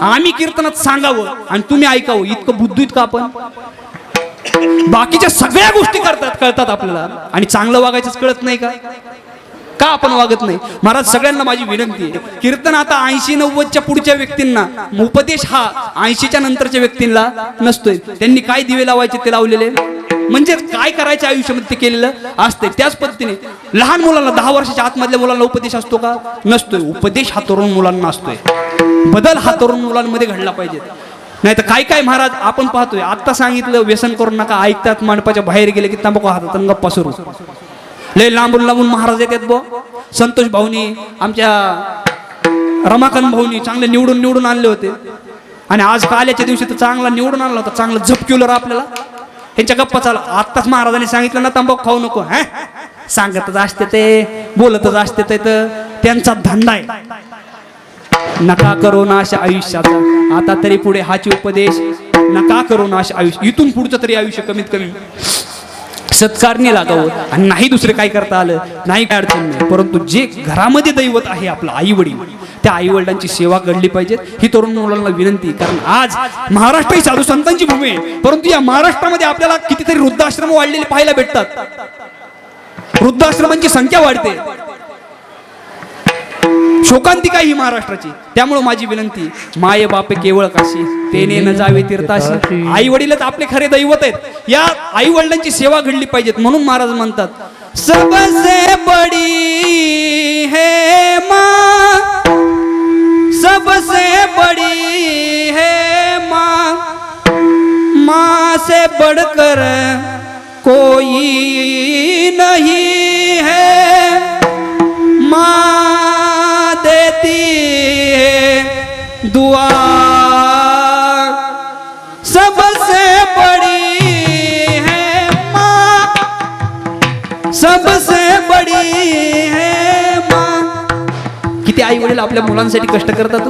आम्ही कीर्तनात सांगावं आणि तुम्ही ऐकावं इतकं बुद्धीत का आपण? बाकीच्या सगळ्या गोष्टी कळतात आपल्याला आणि चांगलं वागायचंच कळत नाही का आपण वागत नाही? महाराज सगळ्यांना माझी विनंती आहे, कीर्तन आता 80-90च्या पुढच्या व्यक्तींना, उपदेश हा 80च्या नंतरच्या व्यक्तींना नसतोय. त्यांनी काय दिवे लावायचे ते लावलेले, म्हणजे काय करायचं आयुष्यामध्ये ते केलेलं असते. त्याच पद्धतीने लहान मुलांना 10 वर्षाच्या आतमधल्या मुलांना उपदेश असतो का? नसतोय. उपदेश हा तरुण मुलांना असतोय. बदल हा तरुण मुलांमध्ये घडला पाहिजे. नाही तर काय काय महाराज आपण पाहतोय, आता सांगितलं व्यसन करू नका, ऐकतात मंडपाच्या बाहेर गेले की तंबाखू हातात आणि गप्पा सुरू. लय लांबून लांबून महाराज येतात बो. संतोष भाऊनी, आमच्या रमाकांत भाऊनी चांगले निवडून आणले होते आणि आज काल्याच्या दिवशी तर चांगला निवडून आणला होता, चांगलं झपक्युलर आपल्याला. त्यांच्या गप्पा चालू. आत्ताच महाराजांनी सांगितलं ना तंबाखू खाऊ नको. सांगतच असते ते, बोलतच असते ते, तर त्यांचा धंदा आहे. नका करू नाश आयुष्याचा. आता तरी पुढे हाची उपदेश, नका करू नाश आयुष्य. इथून पुढचं तरी आयुष्य कमीत कमी सत्कारने लागावं आणि नाही दुसरे काय करता आलं नाही काय अडचण नाही. परंतु जे घरामध्ये दैवत आहे आपलं आई वडील, त्या आई वडिलांची सेवा घडली पाहिजे ही तरुण मुलांना विनंती. कारण आज महाराष्ट्र ही साधू संतांची भूमी आहे, परंतु या महाराष्ट्रामध्ये आपल्याला कितीतरी वृद्धाश्रम वाढलेले पाहायला भेटतात. वृद्धाश्रमांची संख्या वाढते. शोकांतिका ही महाराष्ट्राची. त्यामुळे माझी विनंती, माये बापे केवळ काशी, तेने न जावे तीर्थाशी. आई वडीलच आपले खरे दैवत आहेत. या आई वडिलांची सेवा घडली पाहिजेत. म्हणून महाराज म्हणतात, सबसे बडी है माँ, सबसे बड़ी है माँ, माँ से बढ़कर कोई नहीं है, माँ देती है दुआ, सबसे बड़ी है माँ, सबसे बड़ी है माँ. किती आई वडील आपल्या मुलांसाठी कष्ट करतात,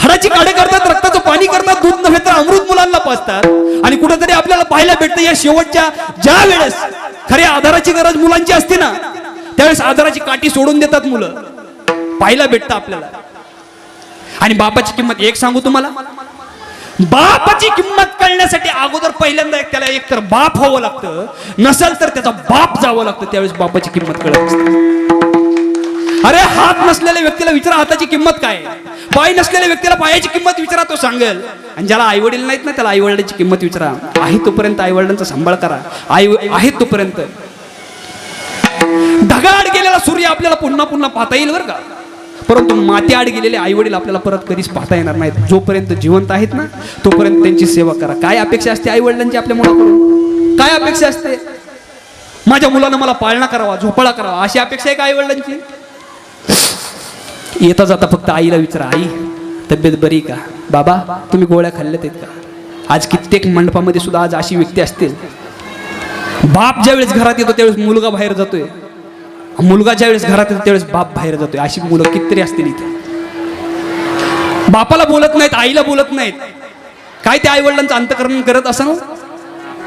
हाडाची काढे करतात, रक्ताचं पाणी करतात, दूध नव्हे तर अमृत मुलांना पाजतात. आणि कुठेतरी आपल्याला पाहायला भेटतं या शेवटच्या ज्या वेळेस खऱ्या आधाराची गरज मुलांची असते ना, त्यावेळेस आधाराची काठी सोडून देतात मुलं, पाहायला भेटतं आपल्याला. आणि बापाची किंमत एक सांगू तुम्हाला, बापाची किंमत कळण्यासाठी अगोदर पहिल्यांदा त्याला एक तर बाप व्हावं लागतं, नसेल तर त्याचा बाप जावं लागतं, त्यावेळेस बापाची किंमत कळत असते. अरे हात नसलेल्या व्यक्तीला विचारा हाताची किंमत काय, पाय नसलेल्या व्यक्तीला पायाची किंमत विचारा, तो सांगेल. आणि ज्याला आई वडील नाहीत ना त्याला आई वडिलांची किंमत विचारा. आहे तोपर्यंत आई वडिलांचा सांभाळ करा. आहे तोपर्यंत. ढगाआड गेलेला सूर्य आपल्याला पुन्हा पुन्हा पाहता येईल बरं का, परंतु माती आड गेलेले आई वडील आपल्याला परत कधीच पाहता येणार नाहीत. जोपर्यंत जिवंत आहेत ना तोपर्यंत त्यांची सेवा करा. काय अपेक्षा असते आई वडिलांची आपल्या मुलाकडून? काय अपेक्षा असते? माझ्या मुलानं मला पाळणा करावा, झोपाळा करावा, अशी अपेक्षा आहे का आई वडिलांची? येता जाता फक्त आईला विचारा, आई तब्येत बरी का, बाबा तुम्ही गोळ्या खाल्ल्यात आहेत का? आज कित्येक मंडपामध्ये सुद्धा आज अशी व्यक्ती असतील, बाप ज्यावेळेस घरात येतो त्यावेळेस मुलगा बाहेर जातोय, मुलगा ज्यावेळेस घरात येतो त्यावेळेस बाप बाहेर जातोय. अशी मुलं कितीतरी असतील इथे. बापाला बोलत नाहीत, आईला बोलत नाहीत. काय ते आई वडिलांचं अंतकरण करत असं,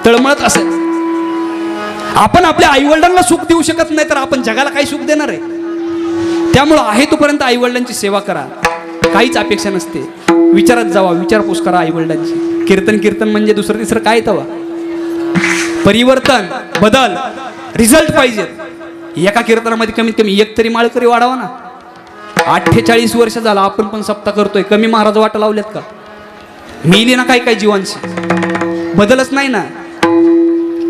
तळमळत असं. आपण आपल्या आई वडिलांना सुख देऊ शकत नाही तर आपण जगाला काही सुख देणार आहे? त्यामुळं आहे तोपर्यंत आई वडिलांची सेवा करा. काहीच अपेक्षा नसते. विचारात जावा, विचारपूस करा आई वडिलांची. कीर्तन म्हणजे दुसरं तिसरं काय तवा? परिवर्तन, बदल, रिझल्ट पाहिजे. एका कीर्तनामध्ये कमीत कमी एक तरी माळकरी वाढावा ना. 48 वर्ष झाला आपण पण सप्ताह करतोय. कमी महाराज वाटा लावल्यात का? मिली ना काय काय जीवांशी, बदलच नाही ना.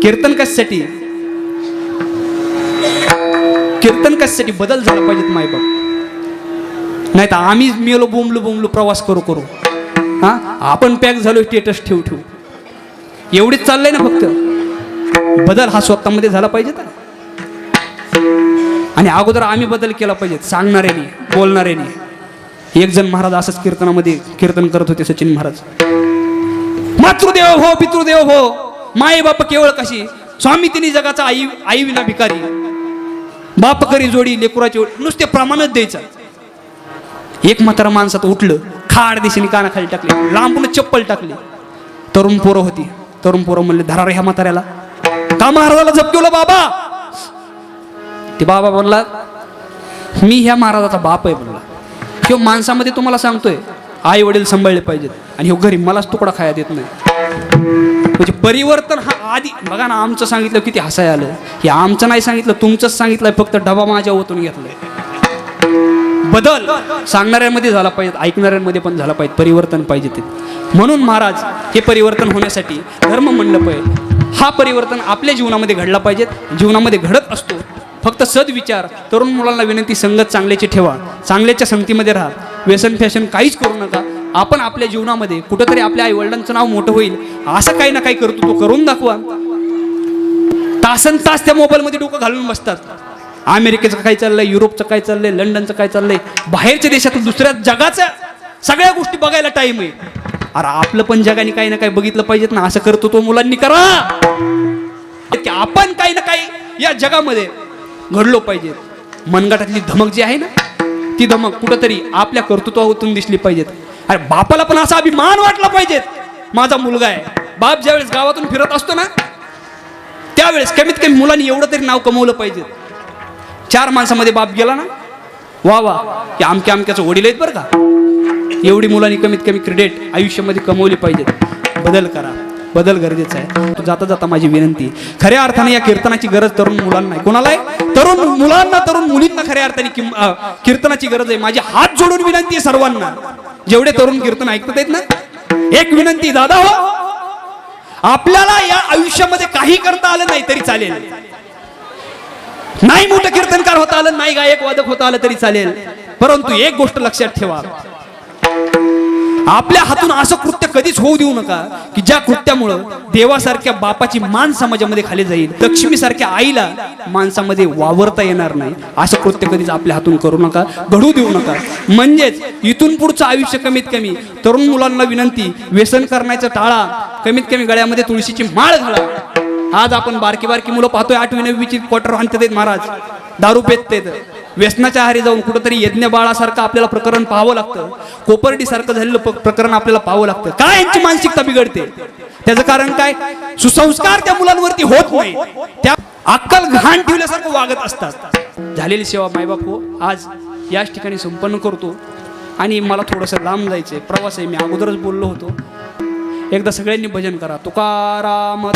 कीर्तन कशासाठी? कीर्तन कशासाठी? बदल झाला पाहिजेत मायबाप. नाही तर आम्ही मेलो बोंबलू प्रवास करू आपण पॅक झालो स्टेटस ठेवू एवढीच चाललंय ना फक्त. बदल हा स्वतःमध्ये झाला पाहिजे आणि अगोदर आम्ही बदल केला पाहिजे, सांगणाऱ्याने, बोलणाऱ्याने. एक जण महाराज असंच कीर्तनामध्ये कीर्तन करत होते, सचिन महाराज. मातृदेव हो, पितृदेव हो, माये बाप केवळ कशी, स्वामी तिन्ही जगाचा आई विना भिकारी, बाप करी जोडी लेकुराची ओढी. नुसते प्रमाणच द्यायचं. एक म्हातारा माणसात उठलं, खाड दिशेने कानाखाली टाकली, लांबून चप्पल टाकली. तरुण पोरं होती. तरुण पोरं म्हणले, धरा रे ह्या म्हाताऱ्याला. का महाराजाला झपकवलं बाबा? ते बाबा म्हणला, मी ह्या महाराजाचा बाप आहे म्हणला. किंवा माणसामध्ये तुम्हाला सांगतोय आई वडील सांभाळले पाहिजेत. आणि हो घरी मलाच तुकडा खाया देत नाही. म्हणजे परिवर्तन हा आधी बघा ना, आमचं सांगितलं किती हसाय आलं. हे आमचं नाही सांगितलं, तुमचंच सांगितलंय, फक्त डबा माझ्या ओतून घेतलाय. बदल सांगणाऱ्यांमध्ये झाला पाहिजे, ऐकणाऱ्यांमध्ये पण झाला पाहिजे. परिवर्तन पाहिजे ते. म्हणून महाराज हे परिवर्तन होण्यासाठी धर्म मंडप आहे. हा परिवर्तन आपल्या जीवनामध्ये घडला पाहिजे. जीवनामध्ये घडत असतो. फक्त सद्विचार. तरुण मुलांना विनंती, संगत चांगल्याची ठेवा, चांगल्याच्या संगतीमध्ये राहा, व्यसन फॅशन काहीच करू नका. आपण आपल्या जीवनामध्ये कुठंतरी आपल्या आई वडिलांचं नाव मोठं होईल असं काही ना काही करतो तो करून दाखवा. तासन तास त्या मोबाईलमध्ये डोकं घालून बसतात. अमेरिकेचं काय चाललंय, युरोपचं काय चाललंय, लंडनचं काय चाललंय, बाहेरच्या देशातून दुसऱ्या जगाच्या सगळ्या गोष्टी बघायला टाइम आहे. अरे आपलं पण जगाने काही ना काही बघितलं पाहिजेत ना. असं करतो तो मुलांनी करा की आपण काही ना काही या जगामध्ये घडलो पाहिजे. मनगटातली धमक जी आहे ना, ती धमक कुठंतरी आपल्या कर्तृत्वातून दिसली पाहिजेत. अरे बापाला पण असा अभिमान वाटला पाहिजेत, माझा मुलगा आहे. बाप ज्यावेळेस गावातून फिरत असतो ना, त्यावेळेस कमीत कमी मुलांनी एवढं तरी नाव कमवलं पाहिजे. 4 माणसामध्ये बाप गेला ना, वा वा की आमक्या आमक्याचं वडील आहेत बरं का. एवढी मुलांनी कमीत कमी क्रेडिट आयुष्यामध्ये कमवली पाहिजेत. बदल करा, बदल गरजेचा आहे. जाता जाता माझी विनंती, खऱ्या अर्थाने या कीर्तनाची गरज तरुण मुलांना आहे. कोणाला आहे? तरुण मुलांना, तरुण मुलींना खऱ्या अर्थाने कीर्तनाची गरज आहे. माझी हात जोडून विनंती आहे सर्वांना, जेवढे तरुण कीर्तन ऐकतात आहेत ना, एक विनंती, दादा हो, आपल्याला या आयुष्यामध्ये काही करता आलं नाही तरी चालेल. नाही मोठं कीर्तनकार होता आलं, नाही गायक वादक होता आलं तरी चालेल. परंतु एक गोष्ट लक्षात ठेवा, आपल्या हातून असं कृत्य कधीच होऊ देऊ नका की ज्या कृत्यामुळं देवासारख्या बापाची मान समाजामध्ये खाली जाईल, लक्ष्मीसारख्या आईला माणसामध्ये वावरता येणार नाही. असं कृत्य कधीच आपल्या हातून करू नका, घडू देऊ नका. म्हणजेच इथून पुढचं आयुष्य कमीत कमी तरुण मुलांना विनंती, व्यसन करण्याचं टाळा, कमीत कमी गळ्यामध्ये तुळशीची माळ घाला. आज आपण बारकी बारकी मुलं पाहतोय, 8वी 9वीची क्वार्टर आणतात महाराज, दारू पेत, व्यसनाच्या आहारी जाऊन कुठंतरी यज्ञ बाळासारखं आपल्याला प्रकरण पाहावं लागतं. कोपर्डी सारखं झालेलं प्रकरण आपल्याला पाहावं लागतं. काय यांची मानसिकता बिघडते? त्याचं कारण काय? सुसंस्कार त्या मुलांवरती होत नाही. त्या अक्कल घाण ठेवल्यासारखं वागत असतात. झालेली सेवा मायबाप हो आज याच ठिकाणी संपन्न करतो. आणि मला थोडंसं लांब जायचंय, प्रवास आहे. मी अगोदरच बोललो होतो, एकदा सगळ्यांनी भजन करा. तुकाराम